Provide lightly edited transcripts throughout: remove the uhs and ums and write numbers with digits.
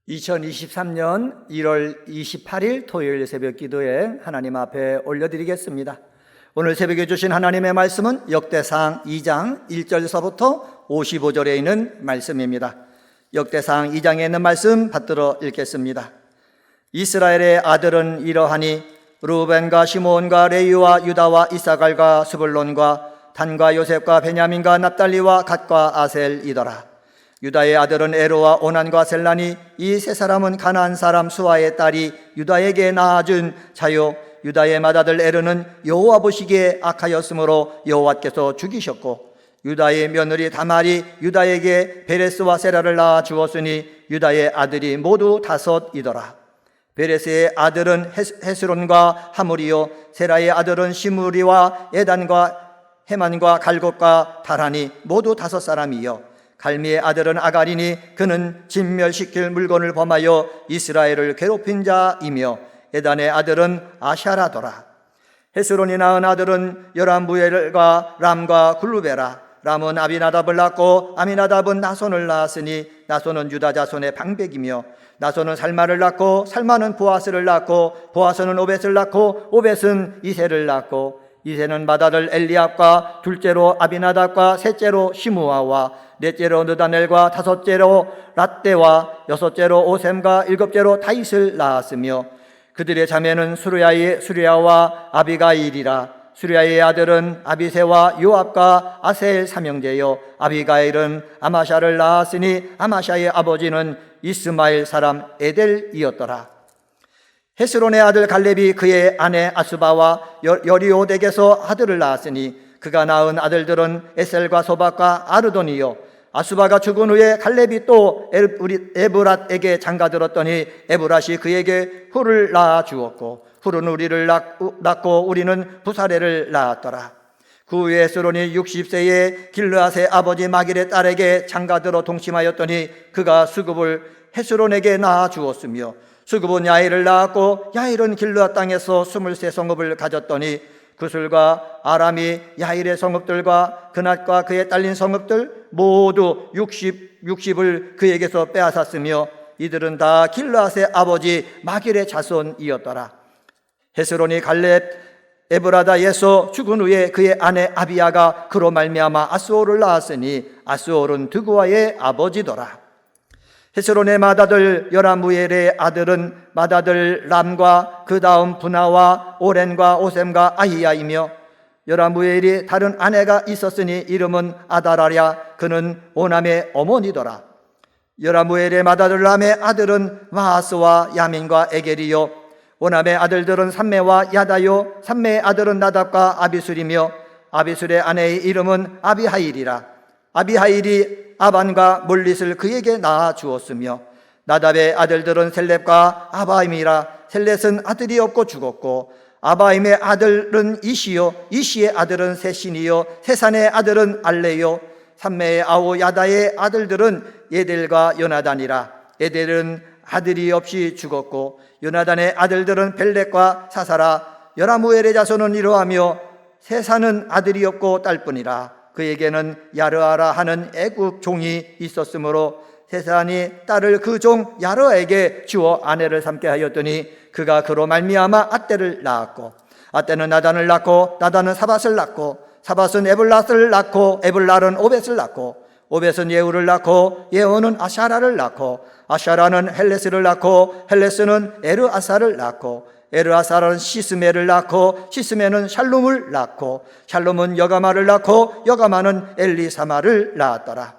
2023년 1월 28일 토요일 새벽 기도에 하나님 앞에 올려드리겠습니다. 오늘 새벽에 주신 하나님의 말씀은 역대상 2장 1절서부터 55절에 있는 말씀입니다. 역대상 2장에 있는 말씀 받들어 읽겠습니다. 이스라엘의 아들은 이러하니 루벤과 시므온과 레위와 유다와 이사갈과 스불론과 단과 요셉과 베냐민과 납달리와 갓과 아셀이더라. 유다의 아들은 에로와 오난과 셀라니 이 세 사람은 가나안 사람 수아의 딸이 유다에게 낳아준 자요, 유다의 맏아들 에르는 여호와 보시기에 악하였으므로 여호와께서 죽이셨고, 유다의 며느리 다말이 유다에게 베레스와 세라를 낳아 주었으니 유다의 아들이 모두 5이더라. 베레스의 아들은 헤스론과 하물이요, 세라의 아들은 시므리와 에단과 헤만과 갈곳과 다라니 모두 5사람이요, 갈미의 아들은 아가리니 그는 진멸시킬 물건을 범하여 이스라엘을 괴롭힌 자이며, 에단의 아들은 아샤라더라. 헤스론이 낳은 아들은 여람무엘과 람과 굴루베라. 람은 아비나답을 낳고 아미나답은 나손을 낳았으니 나손은 유다 자손의 방백이며, 나손은 살마를 낳고 살마는 보아스를 낳고 보아스는 오벳을 낳고 오벳은 이세를 낳고 이세는 맏아들 엘리압과 둘째로 아비나답과 셋째로 시므아와 넷째로 느다넬과 다섯째로 랏대와 여섯째로 오셈과 일곱째로 다윗을 낳았으며, 그들의 자매는 수르야와 아비가일이라. 수르야의 아들은 아비새와 요압과 아셀 삼형제요, 아비가일은 아마샤를 낳았으니 아마샤의 아버지는 이스마엘 사람 에델이었더라. 헤스론의 아들 갈렙이 그의 아내 아수바와 여리오덱에서 아들을 낳았으니 그가 낳은 아들들은 에셀과 소박과 아르돈이요, 아수바가 죽은 후에 갈렙이 또 에브랏에게 장가들었더니 에브랏이 그에게 훌을 낳아 주었고, 훌은 우리를 낳고 우리는 부사레를 낳았더라. 그 후에 헤스론이 60세에 길르앗의 아버지 마길의 딸에게 장가들어 동침하였더니 그가 수급을 헤스론에게 낳아 주었으며, 수급은 야일을 낳았고 야일은 길르앗 땅에서 23성읍을 가졌더니 구슬과 아람이 야일의 성읍들과 그낫과 그의 딸린 성읍들 모두 60을 그에게서 빼앗았으며, 이들은 다 길르앗의 아버지 마길의 자손이었더라. 헤스론이 갈렙 에브라다에서 죽은 후에 그의 아내 아비야가 그로 말미암아 아스올을 낳았으니 아스올은 드구아의 아버지더라. 헤스론의 맏아들 여라무엘의 아들은 맏아들 람과 그 다음 분하와 오렌과 오셈과 아히야이며, 여라무엘이 다른 아내가 있었으니 이름은 아다라랴. 그는 오남의 어머니더라. 여라무엘의 맏아들 람의 아들은 마하스와 야민과 에겔이요, 오남의 아들들은 삼메와 야다요, 삼메의 아들은 나답과 아비술이며, 아비술의 아내의 이름은 아비하일이라. 아비하일이 아반과 몰릿을 그에게 낳아 주었으며, 나답의 아들들은 셀렙과 아바임이라. 셀렛은 아들이 없고 죽었고, 아바임의 아들은 이시요, 이시의 아들은 세신이요, 세산의 아들은 알레요, 삼메의 아우 야다의 아들들은 예델과 요나단이라. 예델은 아들이 없이 죽었고, 요나단의 아들들은 벨렉과 사사라. 여라무엘의 자손은 이러하며 세산은 아들이 없고 딸뿐이라. 그에게는 야르아라 하는 애굽 종이 있었으므로 세산이 딸을 그 종 야르아에게 주어 아내를 삼게 하였더니 그가 그로 말미암아 앗대를 낳았고, 앗대는 나단을 낳고 나단은 사밧을 낳고 사밧은 에블랏을 낳고 에블랄은 오벳을 낳고 오벳은 예후를 낳고 예후는 아샤라를 낳고 아샤라는 헬레스를 낳고 헬레스는 에르아사를 낳고 에르아사는 시스메를 낳고 시스메는 샬룸을 낳고 샬룸은 여가마를 낳고 여가마는 엘리사마를 낳았더라.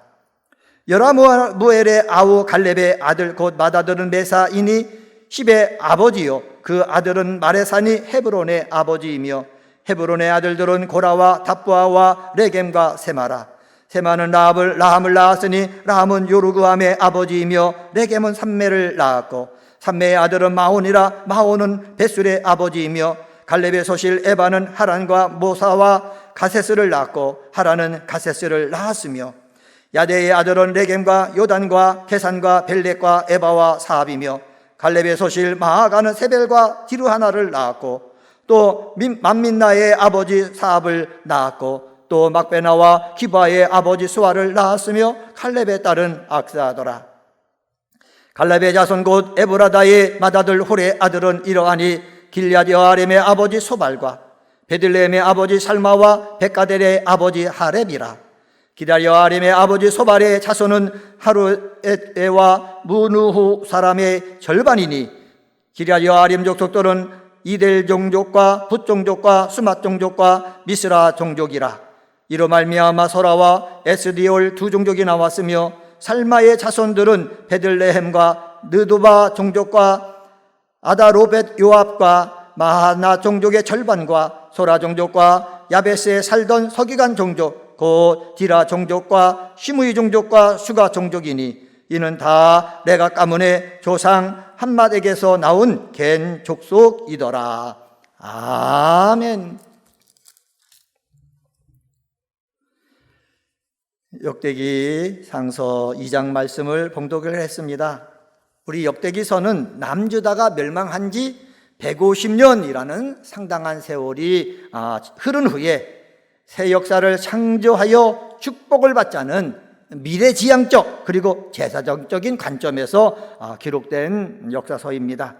여라무엘의 아우 갈렙의 아들 곧 맏아들은 메사이니 십의 아버지요, 그 아들은 마레산이 헤브론의 아버지이며, 헤브론의 아들들은 고라와 답부아와 레겜과 세마라. 세마는 라함을 낳았으니 라함은 요르그암의 아버지이며 레겜은 삼메를 낳았고, 삼메의 아들은 마온이라. 마온은 베술의 아버지이며, 갈렙의 소실 에바는 하란과 모사와 가세스를 낳고 하란은 가세스를 낳았으며, 야데의 아들은 레겜과 요단과 게산과 벨렉과 에바와 사압이며, 갈렙의 소실 마아가는 세벨과 디르하나를 낳았고, 또 만민나의 아버지 사압을 낳았고, 또 막베나와 기바의 아버지 수아를 낳았으며, 칼렙의 딸은 악사하더라. 갈렙의 자손 곧 에브라다의 맏아들 훌의 아들은 이러하니 길앗 여아림의 아버지 소발과 베들레헴의 아버지 살마와 백가델의 아버지 하렙이라. 길앗 여아림의 아버지 소발의 자손은 하루에와 무누후 사람의 절반이니 길앗 여아림 족속들은 이델 종족과 붓 종족과 수맛 종족과 미스라 종족이라. 이로 말미암아 소라와 에스디올 두 종족이 나왔으며 살마의 자손들은 베들레헴과 느두바 종족과 아다로벳 요압과 마하나 종족의 절반과 소라 종족과 야베스에 살던 서기관 종족 곧 디라 종족과 시므이 종족과 수가 종족이니 이는 다 내가 가문의 조상 한맛에게서 나온 겐 족속이더라. 아멘. 역대기 상서 2장 말씀을 봉독을 했습니다. 우리 역대기서는 남유다가 멸망한 지 150년이라는 상당한 세월이 흐른 후에 새 역사를 창조하여 축복을 받자는 미래지향적 그리고 제사적인 관점에서 기록된 역사서입니다.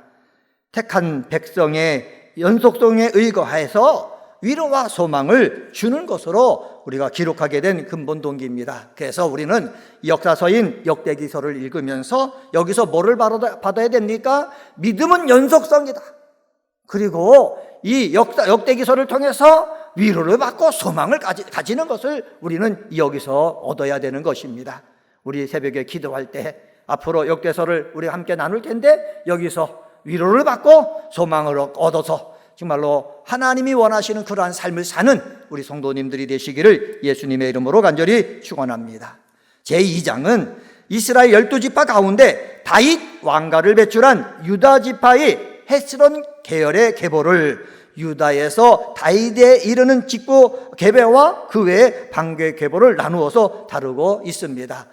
택한 백성의 연속성에 의거해서 위로와 소망을 주는 것으로 우리가 기록하게 된 근본 동기입니다. 그래서 우리는 역사서인 역대기서를 읽으면서 여기서 뭐를 받아야 됩니까? 믿음은 연속성이다. 그리고 이 역대기서를 통해서 위로를 받고 소망을 가지는 것을 우리는 여기서 얻어야 되는 것입니다. 우리 새벽에 기도할 때 앞으로 역대서를 우리 함께 나눌 텐데 여기서 위로를 받고 소망을 얻어서 정말로 하나님이 원하시는 그러한 삶을 사는 우리 성도님들이 되시기를 예수님의 이름으로 간절히 축원합니다. 제2장은 이스라엘 12지파 가운데 다윗 왕가를 배출한 유다 지파의 헤스론 계열의 계보를 유다에서 다윗에 이르는 직부 계보와 그 외의 방괴 계보를 나누어서 다루고 있습니다.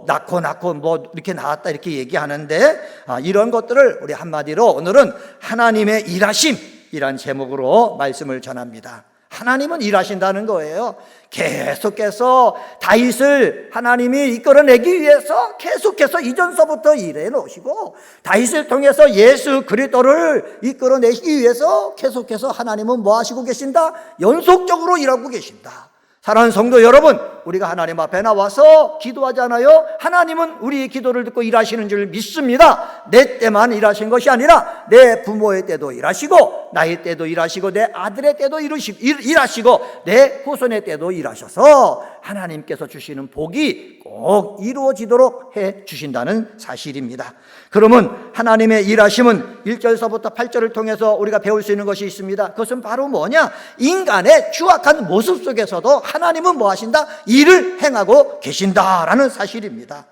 낳고 이렇게 나왔다 이렇게 얘기하는데 이런 것들을 우리 한마디로 오늘은 하나님의 일하심이란 제목으로 말씀을 전합니다. 하나님은 일하신다는 거예요. 계속해서 다윗을 하나님이 이끌어내기 위해서 계속해서 이전서부터 일해 놓으시고 다윗을 통해서 예수 그리스도를 이끌어내기 위해서 계속해서 하나님은 뭐 하시고 계신다? 연속적으로 일하고 계신다. 사랑하는 성도 여러분, 우리가 하나님 앞에 나와서 기도하잖아요. 하나님은 우리의 기도를 듣고 일하시는 줄 믿습니다. 내 때만 일하신 것이 아니라 내 부모의 때도 일하시고 나의 때도 일하시고 내 아들의 때도 일하시고 내 후손의 때도 일하셔서 하나님께서 주시는 복이 꼭 이루어지도록 해 주신다는 사실입니다. 그러면 하나님의 일하심은 1절서부터 8절을 통해서 우리가 배울 수 있는 것이 있습니다. 그것은 바로 뭐냐? 인간의 추악한 모습 속에서도 하나님은 뭐 하신다? 일을 행하고 계신다라는 사실입니다.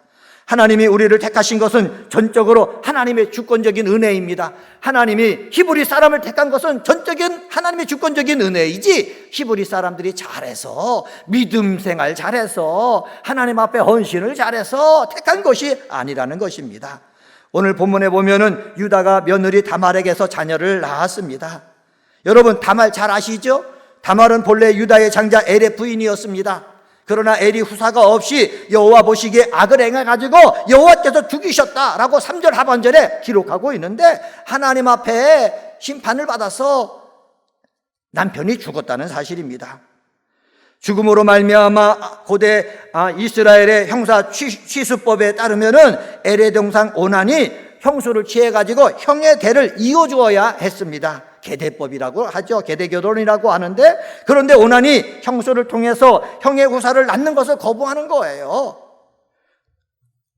하나님이 우리를 택하신 것은 전적으로 하나님의 주권적인 은혜입니다. 하나님이 히브리 사람을 택한 것은 전적인 하나님의 주권적인 은혜이지 히브리 사람들이 잘해서 믿음 생활 잘해서 하나님 앞에 헌신을 잘해서 택한 것이 아니라는 것입니다. 오늘 본문에 보면은 유다가 며느리 다말에게서 자녀를 낳았습니다. 여러분 다말 잘 아시죠? 다말은 본래 유다의 장자 엘의 부인이었습니다. 그러나 엘이 후사가 없이 여호와 보시기에 악을 행해가지고 여호와께서 죽이셨다라고 3절 하반절에 기록하고 있는데 하나님 앞에 심판을 받아서 남편이 죽었다는 사실입니다. 죽음으로 말미암아 고대 이스라엘의 형사 취수법에 따르면은 엘의 동상 오난이 형수를 취해가지고 형의 대를 이어주어야 했습니다. 계대법이라고 하죠. 계대교돈이라고 하는데 그런데 오난이 형수를 통해서 형의 후사를 낳는 것을 거부하는 거예요.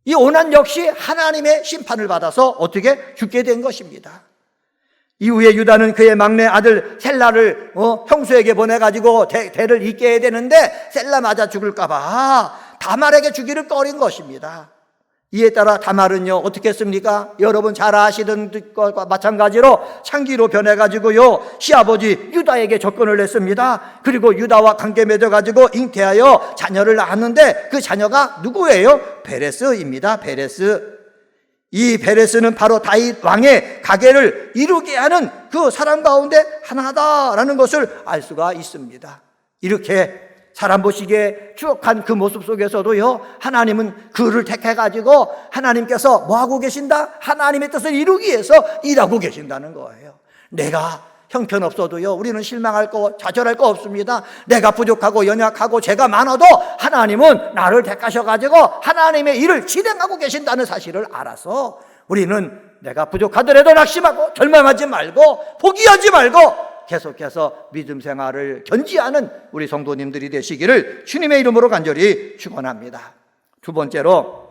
이 오난 역시 하나님의 심판을 받아서 어떻게 죽게 된 것입니다. 이후에 유다는 그의 막내 아들 셀라를 형수에게 보내가지고 대를 잇게 해야 되는데 셀라 맞아 죽을까봐 다말에게 주기를 꺼린 것입니다. 이에 따라 다말은요 어떻게 했습니까? 여러분 잘 아시던 것과 마찬가지로 창기로 변해가지고요 시아버지 유다에게 접근을 했습니다. 그리고 유다와 관계 맺어가지고 잉태하여 자녀를 낳았는데 그 자녀가 누구예요? 베레스입니다. 베레스. 이 베레스는 바로 다윗 왕의 가계를 이루게 하는 그 사람 가운데 하나다라는 것을 알 수가 있습니다. 이렇게 사람 보시기에 추억한 그 모습 속에서도요, 하나님은 그를 택해가지고 하나님께서 뭐하고 계신다? 하나님의 뜻을 이루기 위해서 일하고 계신다는 거예요. 내가 형편없어도요, 우리는 실망할 거, 좌절할 거 없습니다. 내가 부족하고 연약하고 죄가 많아도 하나님은 나를 택하셔가지고 하나님의 일을 진행하고 계신다는 사실을 알아서 우리는 내가 부족하더라도 낙심하고 절망하지 말고 포기하지 말고 계속해서 믿음 생활을 견지하는 우리 성도님들이 되시기를 주님의 이름으로 간절히 축원합니다. 두 번째로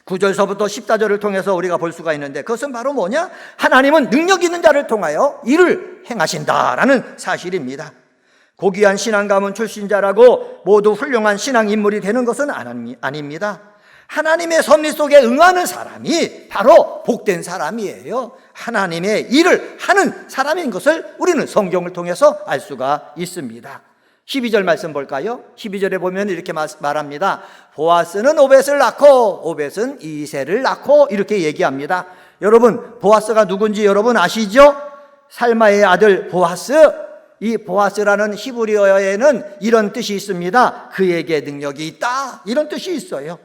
9절서부터 14절을 통해서 우리가 볼 수가 있는데, 그것은 바로 뭐냐? 하나님은 능력 있는 자를 통하여 일을 행하신다라는 사실입니다. 고귀한 신앙 가문 출신자라고 모두 훌륭한 신앙 인물이 되는 것은 아닙니다. 하나님의 섭리 속에 응하는 사람이 바로 복된 사람이에요. 하나님의 일을 하는 사람인 것을 우리는 성경을 통해서 알 수가 있습니다. 12절 말씀 볼까요? 12절에 보면 이렇게 말합니다. 보아스는 오벳을 낳고 오벳은 이새를 낳고 이렇게 얘기합니다. 여러분, 보아스가 누군지 여러분 아시죠? 살마의 아들 보아스. 이 보아스라는 히브리어에는 이런 뜻이 있습니다. 그에게 능력이 있다, 이런 뜻이 있어요.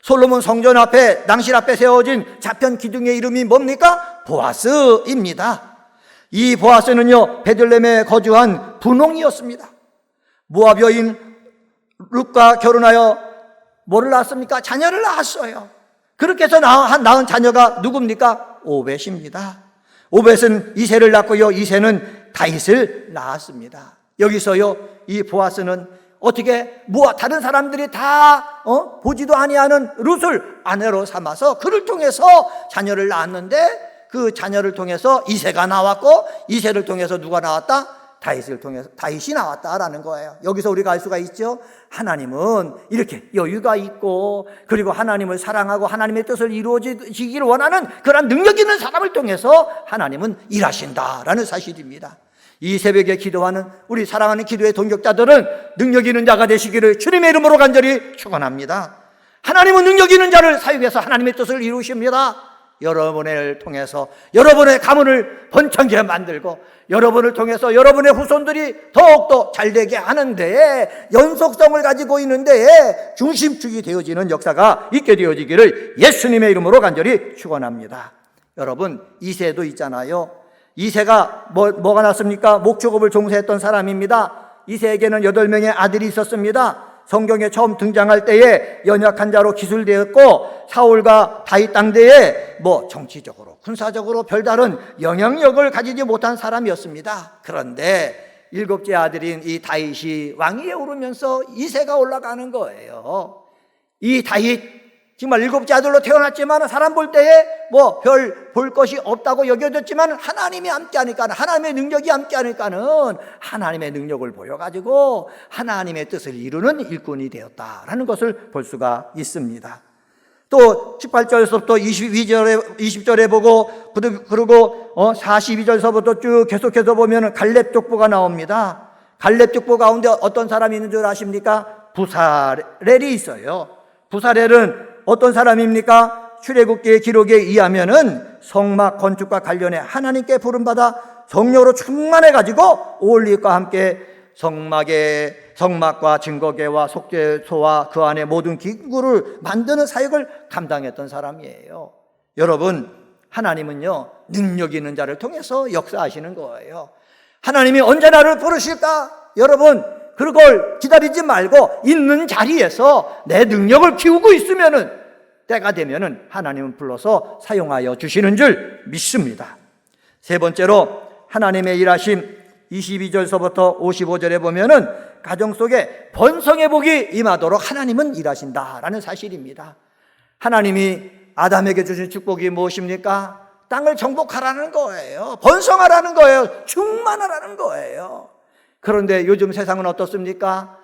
솔로몬 성전 앞에, 낭실 앞에 세워진 좌편 기둥의 이름이 뭡니까? 보아스입니다. 이 보아스는요, 베들레헴에 거주한 분홍이었습니다. 모압 여인 룻과 결혼하여 뭐를 낳았습니까? 자녀를 낳았어요. 그렇게 해서 낳은 자녀가 누굽니까? 오벳입니다. 오벳은 이새를 낳고요, 이새는 다윗을 낳았습니다. 여기서요, 이 보아스는 어떻게 다른 사람들이 다 보지도 아니하는 룻을 아내로 삼아서 그를 통해서 자녀를 낳았는데, 그 자녀를 통해서 이새가 나왔고, 이새를 통해서 누가 나왔다? 다윗을 통해서 다윗이 나왔다라는 거예요. 여기서 우리가 알 수가 있죠. 하나님은 이렇게 여유가 있고, 그리고 하나님을 사랑하고 하나님의 뜻을 이루어지기를 원하는 그런 능력 있는 사람을 통해서 하나님은 일하신다라는 사실입니다. 이 새벽에 기도하는 우리 사랑하는 기도의 동역자들은 능력 있는 자가 되시기를 주님의 이름으로 간절히 축원합니다. 하나님은 능력 있는 자를 사용해서 하나님의 뜻을 이루십니다. 여러분을 통해서 여러분의 가문을 번창하게 만들고, 여러분을 통해서 여러분의 후손들이 더욱더 잘되게 하는 데에 연속성을 가지고 있는 데에 중심축이 되어지는 역사가 있게 되어지기를 예수님의 이름으로 간절히 축원합니다. 여러분, 이새도 있잖아요. 이새가 뭐가 났습니까? 목축업을 종사했던 사람입니다. 이새에게는 8명의 아들이 있었습니다. 성경에 처음 등장할 때에 연약한 자로 기술되었고, 사울과 다윗 당대에 정치적으로 군사적으로 별다른 영향력을 가지지 못한 사람이었습니다. 그런데 7째 아들인 이 다윗이 왕위에 오르면서 이새가 올라가는 거예요. 이 다윗 정말 7째 아들로 태어났지만 사람 볼 때에 별 볼 것이 없다고 여겨졌지만 하나님이 함께하니까, 하나님의 능력이 함께하니까는 하나님의 능력을 보여가지고 하나님의 뜻을 이루는 일꾼이 되었다라는 것을 볼 수가 있습니다. 또 18절에서부터 20절에 보고, 그리고 42절서부터 쭉 계속해서 보면 갈렙 족보가 나옵니다. 갈렙 족보 가운데 어떤 사람이 있는 줄 아십니까? 부사렐이 있어요. 부사렐은 어떤 사람입니까? 출애굽기의 기록에 의하면은 성막 건축과 관련해 하나님께 부름받아 성령으로 충만해가지고 올리브과 함께 성막과 증거궤와 속죄소와 그 안에 모든 기구를 만드는 사역을 감당했던 사람이에요. 여러분, 하나님은요, 능력 있는 자를 통해서 역사하시는 거예요. 하나님이 언제 나를 부르실까? 여러분, 그걸 기다리지 말고 있는 자리에서 내 능력을 키우고 있으면은, 때가 되면은 하나님은 불러서 사용하여 주시는 줄 믿습니다. 세 번째로 하나님의 일하심 22절서부터 55절에 보면은 가정 속에 번성의 복이 임하도록 하나님은 일하신다라는 사실입니다. 하나님이 아담에게 주신 축복이 무엇입니까? 땅을 정복하라는 거예요. 번성하라는 거예요. 충만하라는 거예요. 그런데 요즘 세상은 어떻습니까?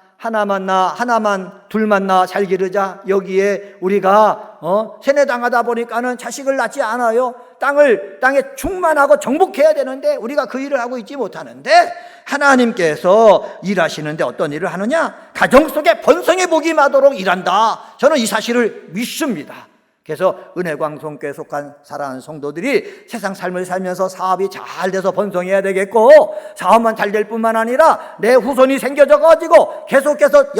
둘만 낳아 잘 기르자. 여기에 우리가 세뇌당하다 보니까는 자식을 낳지 않아요. 땅에 충만하고 정복해야 되는데 우리가 그 일을 하고 있지 못하는데, 하나님께서 일하시는데 어떤 일을 하느냐? 가정 속에 번성의 복이 임하도록 일한다. 저는 이 사실을 믿습니다. 그래서 은혜광성교에 속한 사랑하는 성도들이 세상 삶을 살면서 사업이 잘 돼서 번성해야 되겠고, 사업만 잘 될 뿐만 아니라 내 후손이 생겨져 가지고 계속해서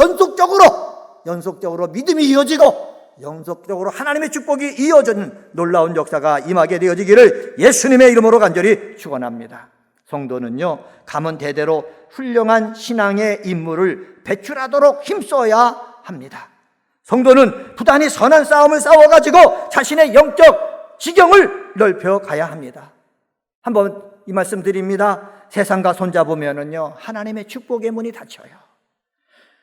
연속적으로 믿음이 이어지고 연속적으로 하나님의 축복이 이어지는 놀라운 역사가 임하게 되어지기를 예수님의 이름으로 간절히 축원합니다. 성도는요, 가문 대대로 훌륭한 신앙의 인물을 배출하도록 힘써야 합니다. 성도는 부단히 선한 싸움을 싸워가지고 자신의 영적 지경을 넓혀가야 합니다. 한번 이 말씀 드립니다. 세상과 손잡으면은요, 하나님의 축복의 문이 닫혀요.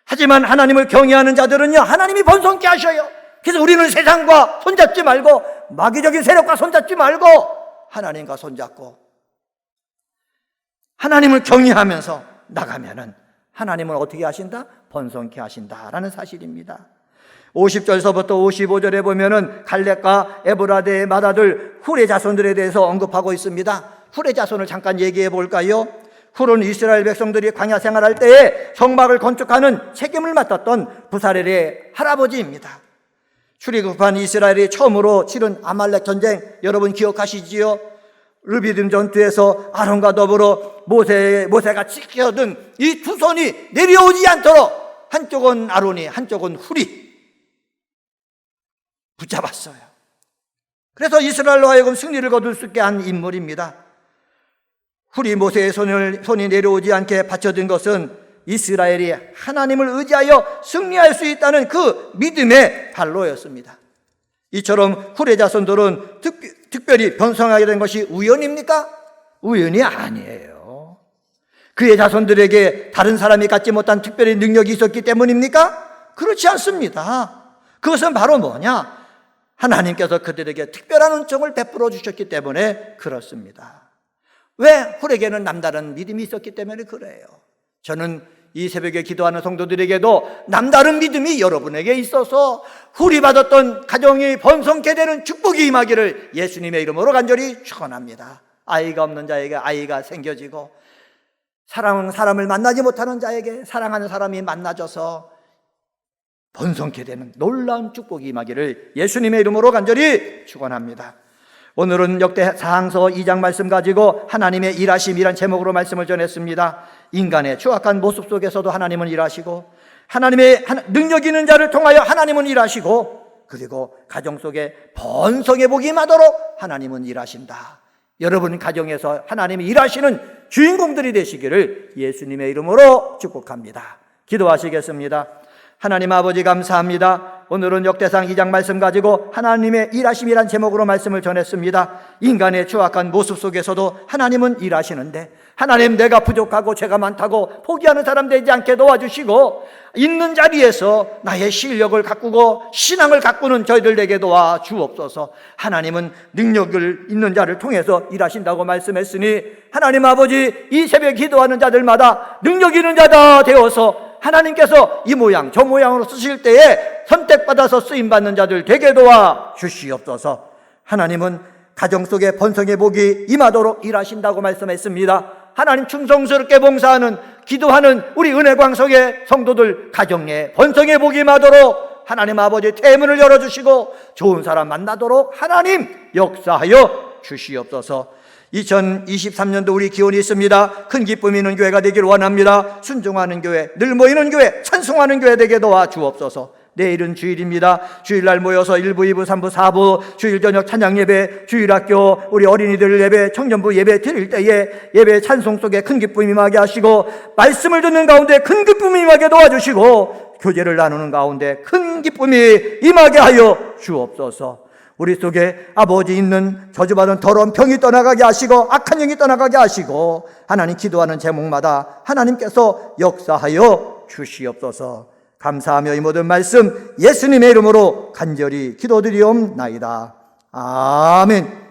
하지만 하나님을 경외하는 자들은요, 하나님이 번성케 하셔요. 그래서 우리는 세상과 손잡지 말고, 마귀적인 세력과 손잡지 말고 하나님과 손잡고 하나님을 경외하면서 나가면은 하나님은 어떻게 하신다? 번성케 하신다라는 사실입니다. 50절서부터 55절에 보면은 갈렙과 에브라데의 맏아들 훌의 자손들에 대해서 언급하고 있습니다. 훌의 자손을 잠깐 얘기해 볼까요? 훌은 이스라엘 백성들이 광야 생활할 때에 성막을 건축하는 책임을 맡았던 부살엘의 할아버지입니다. 출애굽한 이스라엘이 처음으로 치른 아말렉 전쟁 여러분 기억하시지요? 르비딤 전투에서 아론과 더불어 모세가 지켜둔 이 두 손이 내려오지 않도록 한쪽은 아론이 한쪽은 훌이 붙잡았어요. 그래서 이스라엘로 하여금 승리를 거둘 수 있게 한 인물입니다. 훌이 모세의 손이 내려오지 않게 받쳐든 것은 이스라엘이 하나님을 의지하여 승리할 수 있다는 그 믿음의 발로였습니다. 이처럼 훌의 자손들은 특별히 번성하게 된 것이 우연입니까? 우연이 아니에요. 그의 자손들에게 다른 사람이 갖지 못한 특별히 능력이 있었기 때문입니까? 그렇지 않습니다. 그것은 바로 뭐냐? 하나님께서 그들에게 특별한 은총을 베풀어 주셨기 때문에 그렇습니다. 왜? 훌에게는 남다른 믿음이 있었기 때문에 그래요. 저는 이 새벽에 기도하는 성도들에게도 남다른 믿음이 여러분에게 있어서 훌이 받았던 가정이 번성케 되는 축복이 임하기를 예수님의 이름으로 간절히 축원합니다. 아이가 없는 자에게 아이가 생겨지고, 사람을 만나지 못하는 자에게 사랑하는 사람이 만나져서 번성케 되는 놀라운 축복이 임하기를 예수님의 이름으로 간절히 축원합니다. 오늘은 역대상서 2장 말씀 가지고 하나님의 일하심이란 제목으로 말씀을 전했습니다. 인간의 추악한 모습 속에서도 하나님은 일하시고, 하나님의 능력 있는 자를 통하여 하나님은 일하시고, 그리고 가정 속에 번성의 복이 임하도록 하나님은 일하신다. 여러분 가정에서 하나님이 일하시는 주인공들이 되시기를 예수님의 이름으로 축복합니다. 기도하시겠습니다. 하나님 아버지 감사합니다. 오늘은 역대상 2장 말씀 가지고 하나님의 일하심이란 제목으로 말씀을 전했습니다. 인간의 추악한 모습 속에서도 하나님은 일하시는데, 하나님 내가 부족하고 죄가 많다고 포기하는 사람 되지 않게 도와주시고, 있는 자리에서 나의 실력을 가꾸고 신앙을 가꾸는 저희들에게 도와 주옵소서. 하나님은 능력을 있는 자를 통해서 일하신다고 말씀했으니, 하나님 아버지 이 새벽 기도하는 자들마다 능력 있는 자다 되어서 하나님께서 이 모양 저 모양으로 쓰실 때에 선택받아서 쓰임받는 자들 되게 도와 주시옵소서. 하나님은 가정 속에 번성의 복이 임하도록 일하신다고 말씀했습니다. 하나님 충성스럽게 봉사하는 기도하는 우리 은혜광석의 성도들 가정에 번성의 복이 임하도록 하나님 아버지 대문을 열어주시고 좋은 사람 만나도록 하나님 역사하여 주시옵소서. 2023년도 우리 기원이 있습니다. 큰 기쁨이 있는 교회가 되기를 원합니다. 순종하는 교회, 늘 모이는 교회, 찬송하는 교회 되게 도와 주옵소서. 내일은 주일입니다. 주일날 모여서 1부, 2부, 3부, 4부 주일 저녁 찬양 예배, 주일학교, 우리 어린이들 예배, 청년부 예배 드릴 때에 예배 찬송 속에 큰 기쁨이 임하게 하시고, 말씀을 듣는 가운데 큰 기쁨이 임하게 도와주시고, 교제를 나누는 가운데 큰 기쁨이 임하게 하여 주옵소서. 우리 속에 아버지 있는 저주받은 더러운 병이 떠나가게 하시고, 악한 영이 떠나가게 하시고, 하나님 기도하는 제목마다 하나님께서 역사하여 주시옵소서. 감사하며 이 모든 말씀 예수님의 이름으로 간절히 기도드리옵나이다. 아멘.